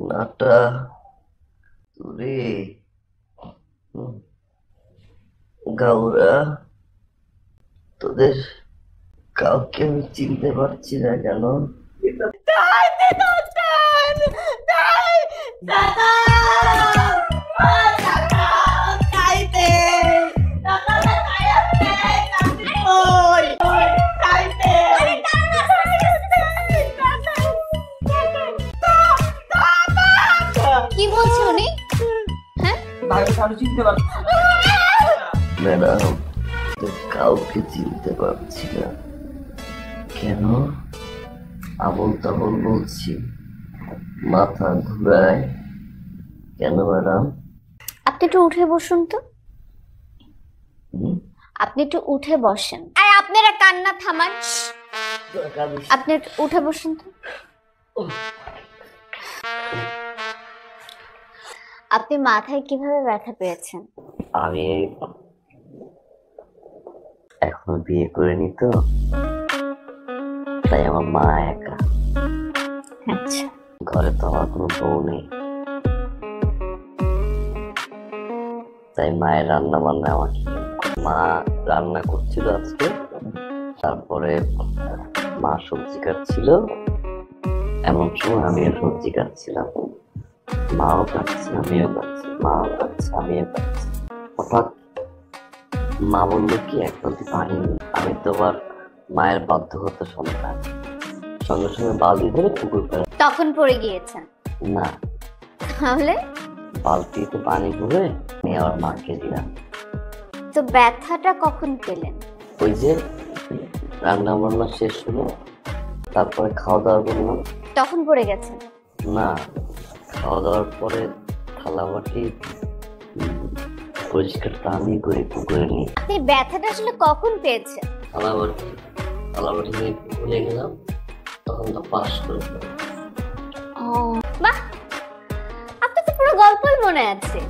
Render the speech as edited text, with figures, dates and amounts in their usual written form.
নাটা তুরে গাউরা, তোদের কাউকে আমি চিনতে পারছি না কেন? কি বলছে উনি? হ্যাঁ, ম্যাডাম, কাউকে চিনতে পারছি না কেন? আবল তাবল বলছি, মাথা ঘুরায় কেন ম্যাডাম? আপনি একটু উঠে বসুন তো। আপনি একটু উঠে বসেন। আর আপনারা কান্না থামান। আপনি একটু উঠে বসুন তো। আপনি মাথায় কিভাবে ব্যথা পেয়েছেন? আমি এখনো বিয়ে করিনি তো, তাই আমার মা একা। আচ্ছা, ঘরে তো আমার কোনো বউ নেই, তাই মায়ের রান্না বান্না আমাকে, মা রান্না করছিল আজকে, তারপরে মা সবজি কাটছিল, এমন সময় আমিও সবজি কাটছিলাম, মাও কাটছে আমিও কাটছি, মাও কাটছে আমিও কাটছি। হঠাৎ মা বললো কি এক বালতি পানি নেই। আমি তো আবার মায়ের বাধ্য হতে সন্তান, সঙ্গে সঙ্গে বালতি ধরে পুকুর পাড়ে। তখন পড়ে গিয়েছেন? না, তাহলে বালতিতে পানি ভরে আমি আমার মাকে দিলাম। তো ব্যথাটা কখন পেলেন? ওই যে রান্না বান্না শেষ হলো, তারপরে খাওয়া দাওয়া করলাম। তখন পড়ে গেছেন? না, খাওয়া দাওয়ার পরে থালা বাটি পরিষ্কারটা আমি করে পুকুরে নিই। আপনি ব্যথাটা আসলে কখন পেয়েছেন? থালা বাটি নিয়ে ভুলে গেলাম, তখন তো পাস করে ও বাহ, আপনার তো পুরো গল্পই মনে আছে।